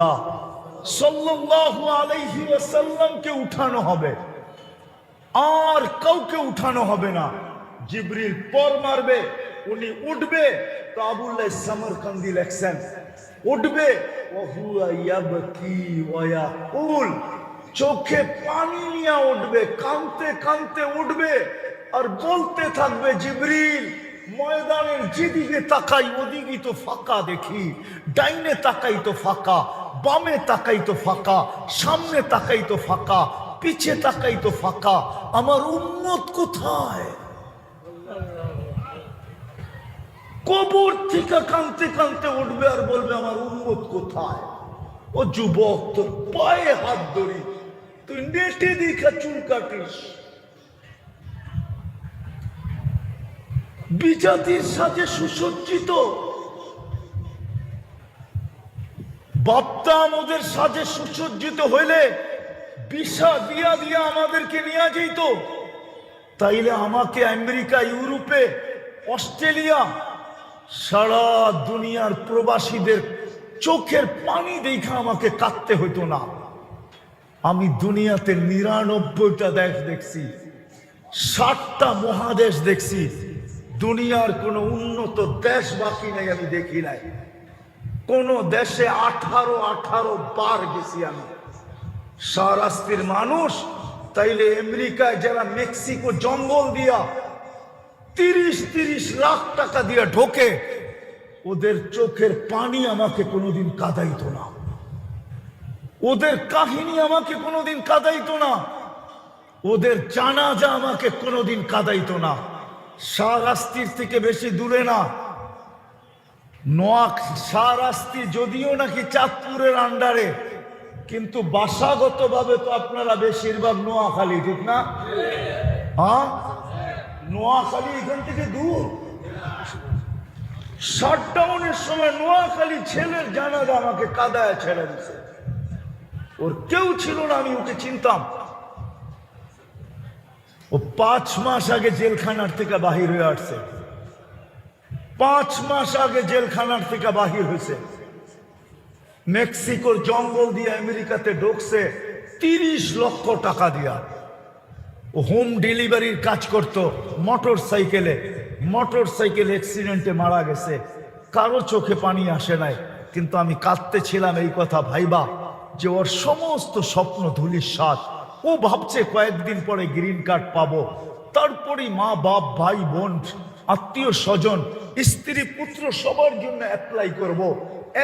সাল্লাল্লাহু আলাইহি ওয়াসাল্লামকে উঠানো হবে, আর কাউকে উঠানো হবে না। জিবরিল পর মারবে, উনি উঠবে। তো আবুল্লাহ সামরকান্দি লেখছেন, উঠবে ওহুয়া ইয়াবকি ওয়া ইয়াকুল, চোখে পানি নিয়ে উঠবে, কাঁদতে কাঁদতে উঠবে আর বলতে থাকবে, জিবরিল ময়দানের যেদিকে তাকাই ওদিকে তো ফাঁকা দেখি, ডাইনে তাকাই তো ফাঁকা, বামে তাকাই তো ফাঁকা, সামনে তাকাই তো ফাঁকা, পিছে তাকাই তো ফাঁকা, আমার উম্মত কোথায়? কবর থেকে কাঁদতে কাঁদতে উঠবে আর বলবে আমার উম্মত কোথায়? ও যুবক, তোর পায়ে হাত ধরি, তুই নেটে দেখা চুল কাটিস, বিজাতির সাথে সুসজ্জিত, বাপ্তাম ওদের সাথে সুসজ্জিত হইলে ভিসা দিয়া দিয়া আমাদেরকে নিয়ে যেত। তাইলে আমাকে আমেরিকা, ইউরোপে, অস্ট্রেলিয়া, সারা দুনিয়ার প্রবাসীদের চোখের পানি দেখা আমাকে কাঁদতে হইতো না। আমি দুনিয়াতে ৯৯টা দেশ দেখছি, ৬০টা মহাদেশ দেখছি, দুনিয়ার কোন উন্নত দেশ বাকি নাই আমি দেখি নাই। কোন দেশে 18 বার গেছি আমি। শাহরাস্তির মানুষ তাইলে আমেরিকায় যারা মেক্সিকো জঙ্গল দিয়া ৩০ লাখ টাকা দিয়া ঢোকে, ওদের চোখের পানি আমাকে কোনোদিন কাঁদাইতো না, ওদের কাহিনী আমাকে কোনোদিন কাঁদাইতো না, ওদের জানাজা আমাকে কোনোদিন কাঁদাইতো না। শাহরাস্তির থেকে বেশি দূরে না, শাহরাস্তি যদিও নাকি চাঁদপুরের আন্ডারে, কিন্তু বাসাগতভাবে তো আপনারা বেশিরভাগ নোয়াখালী, ঠিক না? হ্যাঁ, নোয়াখালী এখান থেকে দূর। শাটডাউনের সময় নোয়াখালী ছেলের জানাজা আমাকে কাদায় ছেড়ে দিছে, ওর কেউ ছিল না, আমি ওকে চিনতাম। ও ৫ মাস আগে জেলখানার থেকে বাহির হয়ে আসছে, ৫ মাস আগে জেলখানার থেকে বাহির হয়েছে, মেক্সিকোর জঙ্গল দিয়ে আমেরিকাতে ঢুকছে ৩০ লক্ষ টাকা দিয়া। ও হোম ডেলিভারির কাজ করত, মোটর সাইকেল অ্যাক্সিডেন্টে মারা গেছে, কারো চোখে পানি আসে নাই, কিন্তু আমি কাঁদতেছিলাম এই কথা ভাইবা যে ওর সমস্ত স্বপ্ন ধূলিসাৎ। ও ভাবছে কয়েকদিন পরে গ্রিন কার্ড পাবো, তারপরেই মা বাপ ভাই বোন আত্মীয় স্বজন স্ত্রী পুত্র সবার জন্য অ্যাপ্লাই করব।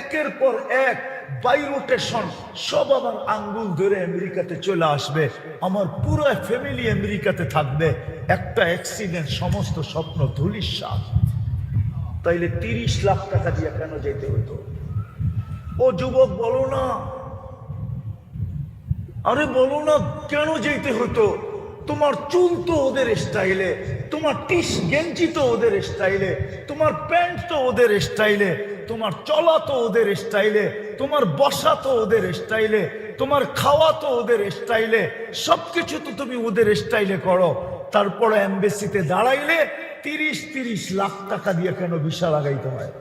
একের পর এক বাই রোটেশন সব আমার আঙ্গুল ধরে আমেরিকাতে চলে আসবে, আমার পুরো ফ্যামিলি আমেরিকাতে থাকবে। একটা অ্যাক্সিডেন্ট, সমস্ত স্বপ্ন ধূলিসাৎ। তাইলে ৩০ লাখ টাকা দিয়ে কেন যেতে হতো? ও যুবক বলো না, আরে বলো না কেন যেতে হতো? তোমার চুল তো ওদের স্টাইলে, তোমার টিস গেঞ্জি তো ওদের স্টাইলে, তোমার প্যান্ট তো ওদের স্টাইলে, তোমার চলা তো ওদের স্টাইলে, তোমার বসা তো ওদের স্টাইলে, তোমার খাওয়া তো ওদের স্টাইলে, সবকিছু তো তুমি ওদের স্টাইলে করো। তারপরে এমবেসিতে দাঁড়াইলে ৩০ লাখ টাকা দিয়ে কেন ভিসা লাগাইতে হয়?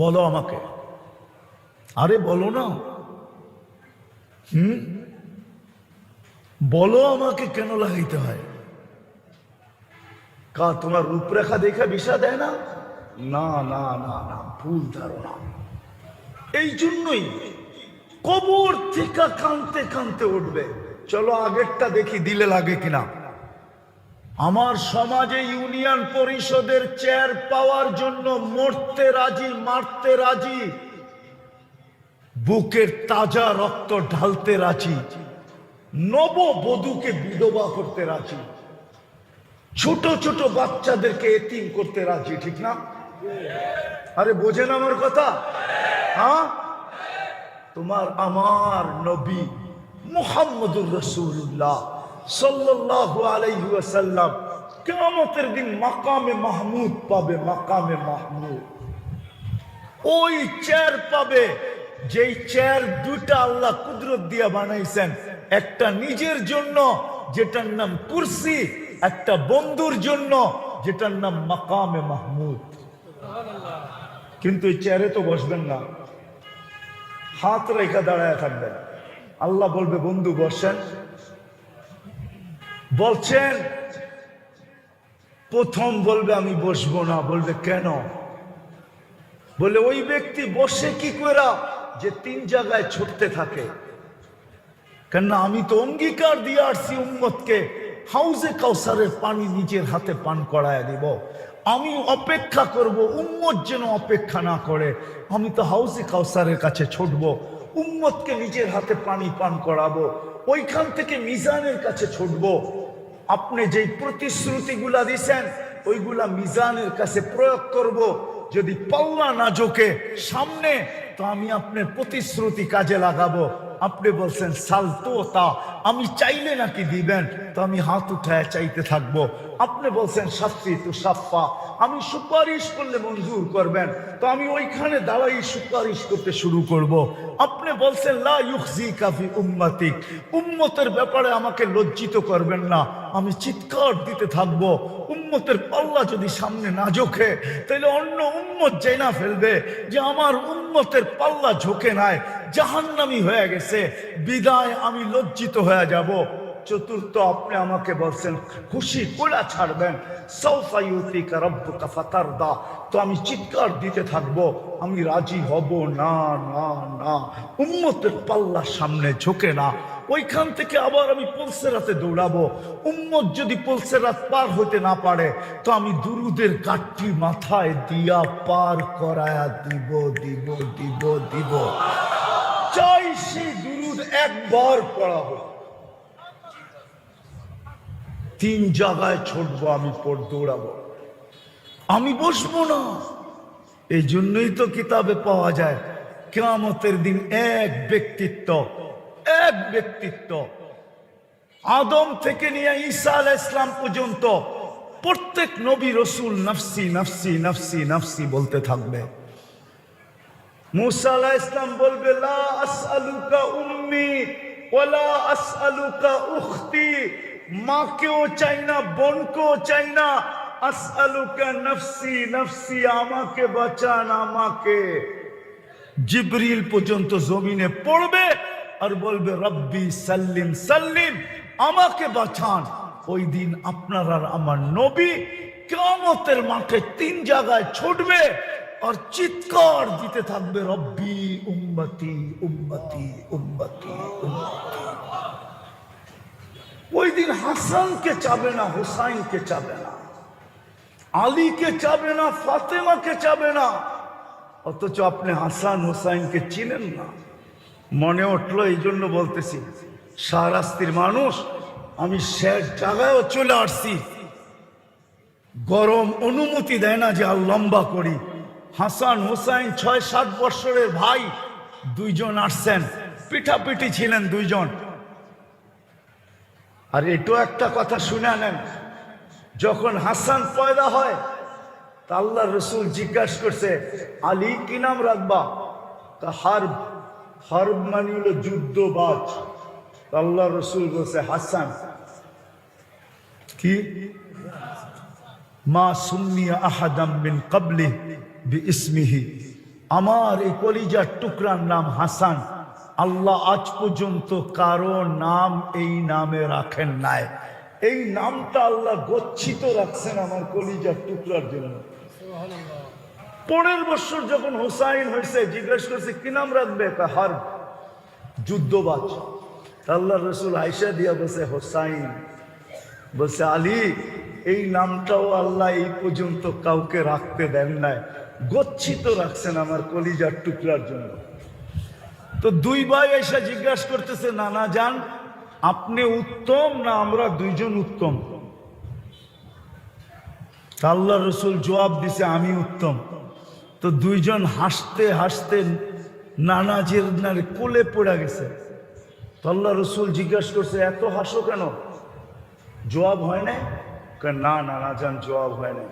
বলো আমাকে, আরে বলো না, বলো আমাকে কেন লাগাইতে হয়? তোমার রূপরেখা দেখা ভিসা দেয় না? না না না না, ভুল ধারণা। এই জন্যই কবর থেকে কাঁদতে কাঁদতে উঠবে। চলো আগেরটা দেখি দিলে লাগে কিনা। আমার সমাজে ইউনিয়ন পরিষদের চেয়ার পাওয়ার জন্য মরতে রাজি, মারতে রাজি, বুকের তাজা রক্ত ঢালতে রাজি, নববধূকে বিধবা করতে রাজি, ছোট ছোট বাচ্চাদেরকে এতিম করতে রাজি, ঠিক না? আরে বোঝেন আমার কথা? হ্যাঁ, তোমার আমার নবী মুহাম্মদুর রাসূলুল্লাহ সাল্লাল্লাহু আলাইহি ওয়াসাল্লাম কিয়ামতের দিন মাকামে মাহমুদ পাবে, মাকামে মাহমুদ। ওই চেয়ার পাবে, যেই চেয়ার দুইটা আল্লাহ কুদরত দিয়া বানাইছেন, একটা নিজের জন্য যেটার নাম কুরসি, একটা বন্ধুর জন্য যেটার নাম মাকামে মাহমুদ। কিন্তু এই চেয়ারে তো বসবেন না, হাত রেখা দাঁড়ায় থাকবেন। আল্লাহ বলবে বন্ধু বসেন। বলছেন প্রথম বলবে আমি বসবো না। বলবে কেন? বলে ওই ব্যক্তি বসে কি করে যে 3 জায়গায় ছুটতে থাকে। কেন? আমি তো অঙ্গীকার দিয়ে আসছি উম্মতকে হাউজে কাউসারের পানি নিজের হাতে পান করায় দিব। আমি অপেক্ষা করব উম্মত যেন অপেক্ষা না করে। আমি তো হাউজে কাউসারের কাছে ছুটবো, উম্মতকে নিজের হাতে পানি পান করাবো, ওইখান থেকে মিজানের কাছে ছুটবো। আপনি যেই প্রতিশ্রুতিগুলা দিছেন ওইগুলা মিজানের কাছে প্রয়োগ করব। যদি পাল্লা না ঝোঁকে সামনে, তো আমি আপনার প্রতিশ্রুতি কাজে লাগাবো। আপনি বলছেন সালতো তা, আমি চাইলে নাকি দিবেন, তো আমি হাত উঠায় চাইতে থাকবো। আপনি বলছেন সাফি তু সাফা, আমি সুপারিশ করলে মঞ্জুর করবেন, তো আমি ওইখানে দাঁড়াই সুপারিশ করতে শুরু করব। আপনি বলছেন লা ইউখজিকা ফি উম্মতিক, উম্মতের ব্যাপারে আমাকে লজ্জিত করবেন না, আমি চিৎকার দিতে থাকবো। উম্মতের পাল্লা যদি সামনে না ঝোঁকে, তাহলে অন্য উম্মত জানা ফেলবে যে আমার উম্মতের পাল্লা ঝোঁকে নাই, জাহান্নামী হয়ে গেছে, বিদায় আমি লজ্জিত হয়ে যাব। চতুর্থ, আপনি আমাকে বলছেন খুশি কোলা ছাড়বেন, সাউফা ইউতিকা রাব্বুকা ফাতারদা, তো আমি চিৎকার দিতে থাকবো আমি রাজি হব না না না। উম্মতের পাল্লা সামনে ঝোঁকে না। ওইখান থেকে আবার আমি পুলসেরাতে দৌড়াবো। উম্মত যদি পুলসেরাত পার হতে না পারে, তো আমি দুরুদের কাঠটি মাথায় দিয়া পার করায়া দিব দিব দিব দিব। চাই সেই দুরুদ একবার পড়া হোক। 3 জায়গায় ছুটবো, আমি দৌড়াবো, আমি বসবো না। এই জন্যই তো কিতাবে পাওয়া যায় কিয়ামতের দিন এক ব্যক্তিত্ব আদম থেকে নিয়ে ঈসা আলাইহিস সালাম পর্যন্ত প্রত্যেক নবী রসুল নফসি নফসি নফসি নফসি বলতে থাকবে। মুসা আলাইহিস সালাম বলবে লা আসআলুকা উম্মি ওয়ালা আসআলুকা উখতি, মাকেও চাই না বোনকেও চাই না, আসআলুকা নফসি নফসি, আমাকে বাঁচান আমাকে। জিবরিল পর্যন্ত জমিনে পড়বে আর বলবে রব্বি সাল্লিম সাল্লিম, আমাকে বাঁচান। ওই দিন আপনার আর আমার নবী কিয়ামতের মাঠে 3 জায়গায় ছুটবে আর চিৎকার দিতে থাকবে রব্বি উম্মতি উম্মতি উম্মতি উম্মতি। ওই দিন হাসানকে চাবে না, হুসাইনকে চাবে না, আলীকে চাবে না, ফাতেমাকে চাবে না, অথচ আপনি হাসান হুসাইনকে চিনেন না। মনে উঠলো, এই জন্য বলতেছি, শাহরাস্তির মানুষ, আমি শেষ জায়গায়ও চলে আসছি, গরম অনুমতি দেয় না যে আর লম্বা করি। হাসান হুসাইন 6-7 বছরের ভাই, 2 জন আসছেন, পিঠাপিঠি ছিলেন 2 জন। আর এটাও একটা কথা শুনে নেন, যখন হাসান পয়দা হয় তা আল্লাহ রসুল জিজ্ঞাসা করছে আলী কি নাম রাখবা? হারব, হারব মানে হলো যুদ্ধবাজ। আল্লাহ রসুল বলছে হাসান। কি? মা সুন্নিয়া আহাদাম মিন ক্বাবলি বিইসমিহি, আমার এই কলিজার টুকরার নাম হাসান, আল্লাহ আজ পর্যন্ত কারো নাম এই নামে রাখেন নাই। এই নামটা আল্লাহ গচ্ছিত রাখছেন আমার কলিজার টুকরার জন্য। 15 বছর যখন হুসাইন হয়েছে, জিজ্ঞেস করছে কি নাম রাখবে? হারব, যুদ্ধবাজ। আল্লাহ রসুল আয়েশা দিয়া বলছে হুসাইন। বলছে আলী, এই নামটাও আল্লাহ এই পর্যন্ত কাউকে রাখতে দেন নাই, গচ্ছিত রাখছেন আমার কলিজার টুকরার জন্য। তো 2 ভাই এসে জিজ্ঞাসা করতেছে নানা জান, আপনি উত্তম না আমরা 2 জন উত্তম? আল্লাহ রসুল জবাব দিছে আমি উত্তম। তো 2 জন হাসতে হাসতে নানাজির কোলে পড়ে গেছে। তো আল্লাহ রসুল জিজ্ঞাসা করছে এত হাসো কেন? জবাব হয় নাই? না নানা জান জবাব হয় নাই।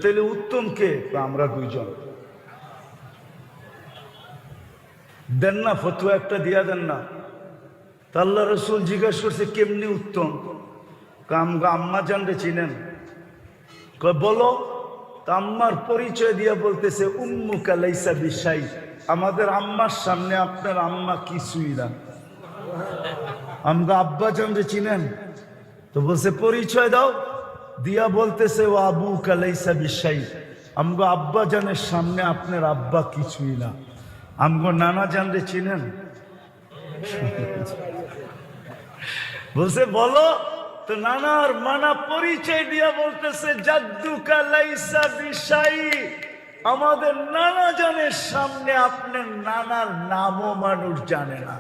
তাহলে উত্তম কে? আমরা 2 জন। দেন না ফতুয়া একটা দিয়া দেন না। তা আল্লাহ রসুল জিজ্ঞাসা করছে কেমনি উত্তম? আম্মা জানরে চিনেন? বলো। তা আম্মার পরিচয় দিয়ে বলতেছে উম্মুকা লাইসা বিশাই, আমাদের আম্মার সামনে আপনার আম্মা কিছুই না। আমরা আব্বা জানতে চিনেন তো? বলছে পরিচয় দাও, দিয়া বলতেছে ও আবুকা লাইসা বিশাই, আমগো আব্বা জানের সামনে আপনার আব্বা কিছুই না। আমগো নানা জানতে চিনেন? বলছে বলো তো। নানার মানা পরিচয় দিয়া বলতেছে জাদ্দুকা লাইসা বিশাই, আমাদের নানা জানের সামনে আপনার নানার নামও মানুষ জানে না,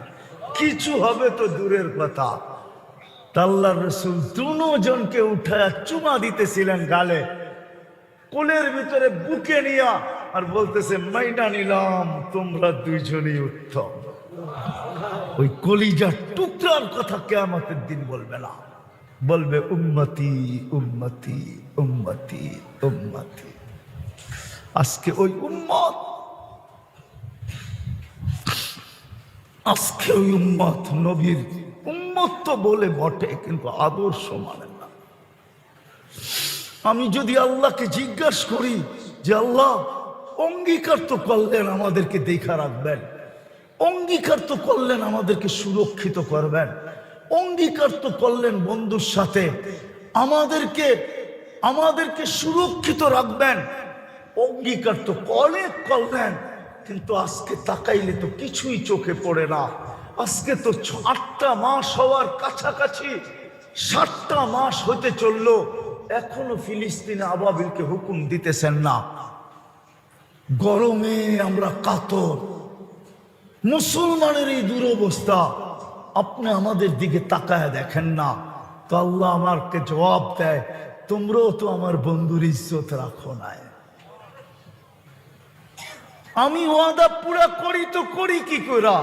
কিছু হবে তো দূরের কথা। আল্লাহর রাসূল দুজনকে উঠায় চুমা দিতেছিলেন গালে, কোলের ভিতরে বুকে নিয়া, আর বলতেছে মাইনা নিলাম তোমরা দুইজনই উত্তম। ওই কলিজার টুকরার কথা কিয়ামতের দিন বলবে না, বলবে উম্মতি উম্মতি উম্মতি উম্মতি। আজকে ওই উম্মত, আজকে ওই উম্মত নবীর উম্মত তো বলে বটে, কিন্তু আদর্শ মানে না। আমি যদি আল্লাহকে জিজ্ঞাসা করি যে আল্লাহ অঙ্গীকার তো করলেন আমাদেরকে দেখা রাখবেন, অঙ্গীকার তো করলেন আমাদেরকে সুরক্ষিত করবেন, অঙ্গীকার তো করলেন বন্ধুর সাথে আমাদেরকে সুরক্ষিত রাখবেন, অঙ্গীকার তো করলেন, কিন্তু আজকে তাকাইলে তো কিছুই চোখে পড়ে না। আজকে তো 8টা মাস হওয়ার কাছাকাছি, 7টা মাস হতে চললো, এখনো ফিলিস্তিনে আবাবিলকে হুকুম দিতেছেন না। গরমে আমরা কাতর, মুসলমানের এই দুরবস্থা, আপনি আমাদের দিকে তাকায় দেখেন না। তো আল্লাহ আমাকে জবাব দেয়, তোমরাও তো আমার বন্ধুর ইজ্জত রাখো নাই। আমি ওয়াদা পুরা করি তো করি কি করে?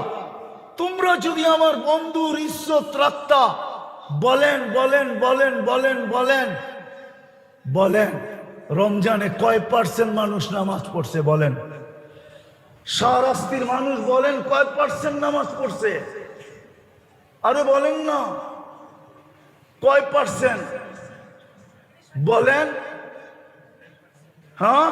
তোমরা যদি আমার বন্ধুর ইজ্জত রাখতা, বলেন বলেন বলেন বলেন বলেন বলেন রমজানে কয় % মানুষ নামাজ পড়ছে? বলেন। শাহরাস্তির মানুষ বলেন কয় % নামাজ পড়ছে? আরে বলেন না, কয় %? বলেন। হ্যাঁ,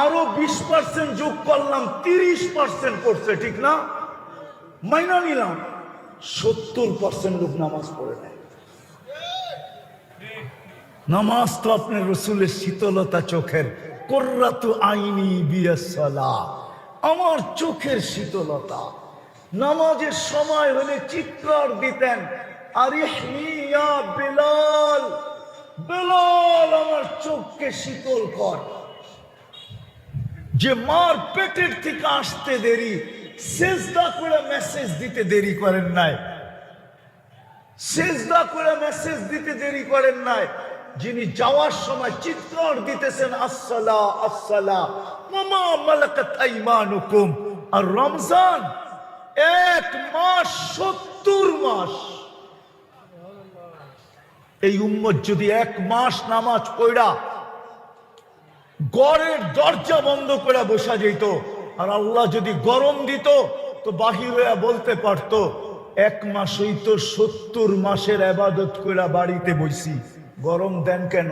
আরো 20% যোগ করলাম, 30% পড়ছে, ঠিক না? মাইনা নিলাম 70% লোক নামাজ পড়ে নেয়। নামাজ তো আপনার রসুলের শীতলতা চোখের, কুররাতু আইনি বিয়াসসালাহ, আমার চোখের শীতলতা। নামাজের সময় হলে চিৎকার দিতেন, আরিহনি ইয়া বেলাল, বেলাল আমার চোখকে শীতল কর। যে মার পেটের থেকে আসতে দেরি, সেজদা করে মেসেজ দিতে দেরি করেন নাই, সেজদা করে মেসেজ দিতে দেরি করেন নাই, যিনি যাওয়ার সময় চিৎকার দিতেছেন আসসালা আসসালা মামা মালাকাত আইমানুকুম। আর রমজান 1 মাস 70 মাস, এই উম্মত যদি 1 মাস নামাজ পড়া ঘরের দরজা বন্ধ করে বসা যেত, আর আল্লাহ যদি গরম দিত তো বাহির হইয়া বলতে পারতো 1 মাস হইতো 70 মাসের ইবাদত করে বাড়িতে বসি, গরম দেন কেন?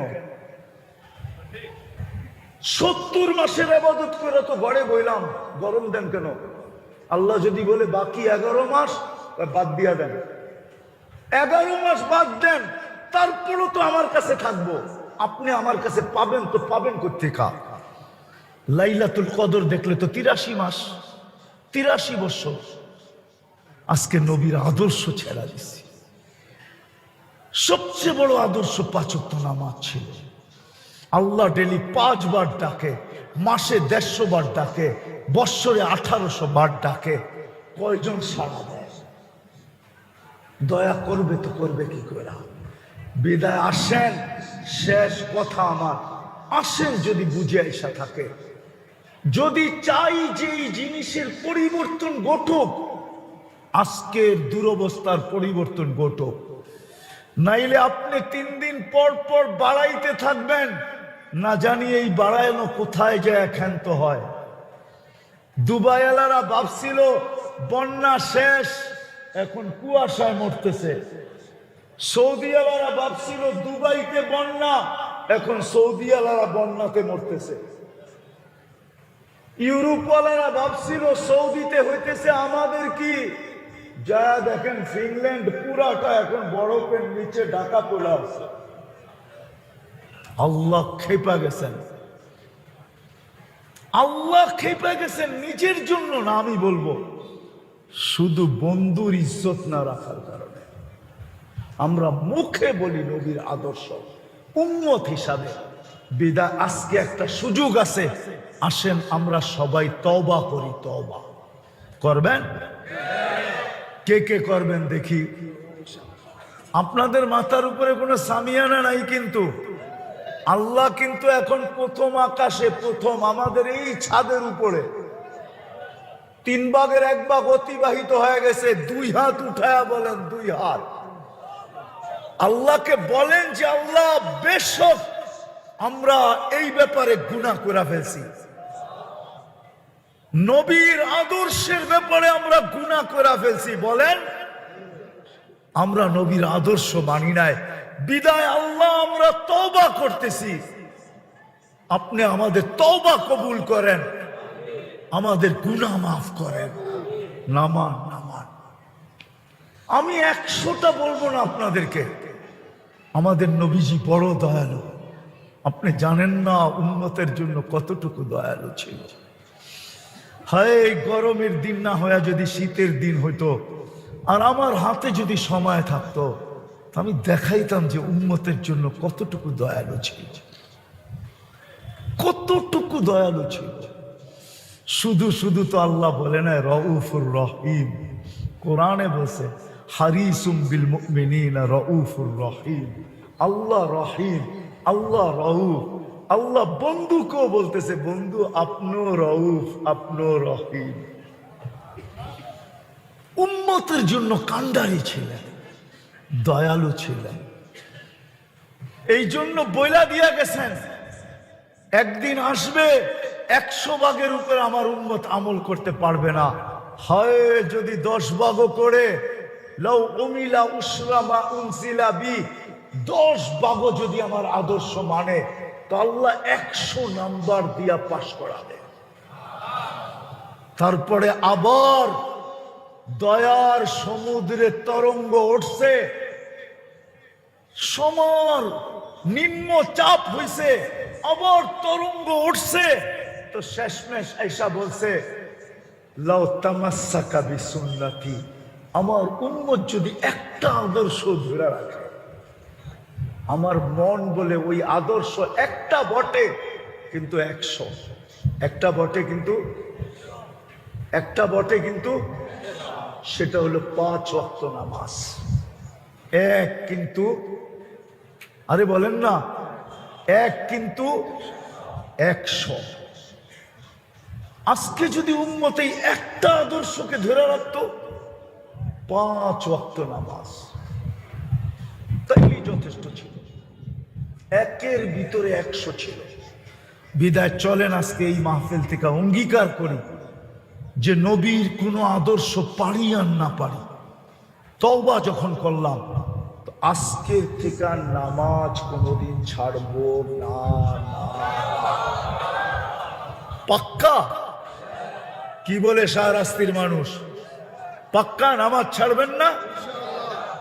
70 মাসের ইবাদত করে তো ঘরে বইলাম, গরম দেন কেন? আল্লাহ যদি বলে বাকি 11 মাস বাদ দিয়া দেন, 11 মাস বাদ দেন, তারপরও তো আমার কাছে থাকবো। আপনি আমার কাছে পাবেন তো পাবেন কোত্থেকে? লাইলাতুল কদর দেখলে তো 83 মাস, 83 বছর। আজকে নবীর আদর্শ ছেড়া দিছি। সবচেয়ে বড় আদর্শ 5 ওয়াক্ত নামাজ ছিল। আল্লাহ ডেলি 5 বার ডাকে, মাসে 150 বার ডাকে, বৎসরে 1800 বার ডাকে। কয়জন সাড়া দেয়? দয়া করবে তো করবে কি করে? বিদায় আসেন, শেষ কথা আমার, আসেন যদি বুঝে আইসা থাকে, যদি চাই যে এই জিনিসের পরিবর্তন ঘটুক, আজকের দুরবস্থার পরিবর্তন ঘটুক, নাইলে আপনি 3 দিন পর পর বাড়াইতে থাকবেন, না জানি এই বাড়ানো কোথায় যায় ক্ষান্ত হয়। দুবাইওয়ালারা ভাবছিল বন্যা শেষ, এখন কুয়াশায় মরতেছে। সৌদি আলারা ভাবছিল দুবাইতে বন্যা, এখন সৌদি আলারা বন্যাতে মরতেছে। ইউরোপওয়ালারা ভাবছিল সৌদিতে হইতেছে আমাদের কি, যা দেখেন ফিনল্যান্ড পুরাটা এখন বরফের নিচে ঢাকা পড়ে আছে। আল্লাহ খেপা গেছেন, আল্লাহ খেপা গেছেন নিজের জন্য না, আমি বলবো শুধু বন্ধুর ইজ্জত না রাখার কারণে। আমরা মুখে বলি নবীর আদর্শ উম্মত হিসাবে বিদায়। আজকে একটা সুযোগ আছে, আসেন আমরা সবাই তওবা করি। তওবা করবেন? কে কে করবেন দেখি? আপনাদের মাথার উপরে কোনো সামিয়ানা নাই, কিন্তু আল্লাহ কিন্তু এখন প্রথম আকাশে, প্রথম আমাদের এই ছাদের উপরে 3 ভাগের 1 ভাগ অতিবাহিত হয়ে গেছে। 2 হাত উঠায়া বলেন, 2 হাত আল্লাহকে বলেন যে আল্লাহ বেশক আমরা এই ব্যাপারে গুনাহ করে ফেলছি, নবীর আদর্শের ব্যাপারে আমরা গুনাহ করে ফেলছি। বলেন আমরা নবীর আদর্শ মানি নাই, বিদায় আল্লাহ আমরা তওবা করতেছি। আপনি আমাদের তওবা কবুল করেন, আমাদের গুনাহ মাফ করেন। নামান নামান আমি 100টা বলবো না আপনাদেরকে। আমাদের নবীজি বড় দয়ালু, আপনি জানেন না উম্মতের জন্য কতটুকু দয়ালু ছিল। হায় গরমের দিন না হয়ে যদি শীতের দিন হইতো, আর আমার হাতে যদি সময় থাকতো, আমি দেখাইতাম যে উম্মতের জন্য কতটুকু দয়ালু ছিল, কতটুকু দয়ালু ছিল। শুধু শুধু তো আল্লাহ বলে না রউফুর রহিম, কোরআনে বলছে হারিসুম বিল মুমিনিনা রউফুর রহিম। আল্লাহ রহিম, আল্লাহ রউফ। আল্লাহ বন্ধুকেও বলতেছে বন্ধু আপনিও রউফ, আপনিও রহিম। উম্মতের জন্য কান্ডারি ছিলেন, দয়ালু ছিলেন। এই জন্য বইলা দিয়া গেছেন একদিন আসবে 100 ভাগের উপর আমার উম্মত আমল করতে পারবে না। হয় যদি 10 ভাগও করে, লাউ উমিলা উসরা মা উনসিলা বি, 10 ভাগও যদি আমার আদর্শ মানে, তো আল্লাহ 100 নাম্বার দিয়া পাশ করাবে। তারপরে আবার দয়ার সমুদ্রে তরঙ্গ উঠছে, সমর নিম্ন চাপ হইছে, আবার তরঙ্গ উঠছে। তো শেষমেশ আয়েশা বলছে লাউ তামাসসাকা বিসুন্নতি, আমার উম্মত যদি একটা আদর্শ ধরে রাখে, আমার মন বলে ওই আদর্শ একটা বটে কিন্তু 100, একটা বটে কিন্তু, একটা বটে কিন্তু, সেটা হলো 5 ওয়াক্ত নামাজ। এক কিন্তু, আরে বলেন না, এক কিন্তু 100। আজকে যদি উম্মত এই একটা আদর্শকে ধরে রাখতো, 5 ওয়াক্ত নামাজ, তাইলেই যথেষ্ট ছিল। একের ভিতরে 100 ছিল। বিদায় চলেন আজকে এই মাহফিল থেকে অঙ্গীকার করি যে নবীর কোনো আদর্শ পারি আর না পারি, তওবা যখন করলাম, তো আজকের থেকে নামাজ কোনোদিন ছাড়বো না। পাক্কা? কি বলে শাহরাস্তির মানুষ, পাক্কা নামাজ ছাড়বেন না?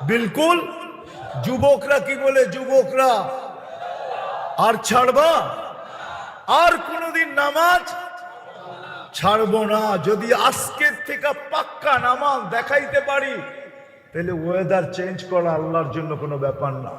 বিলকুল। যুবকরা কি বলে, যুবকরা আর ছাড়বা? আর কোনোদিন নামাজ ছাড়বো না। যদি আজকের থেকে পাক্কা নামাজ দেখাইতে পারি, তাহলে ওয়েদার চেঞ্জ করা আল্লাহর জন্য কোনো ব্যাপার না।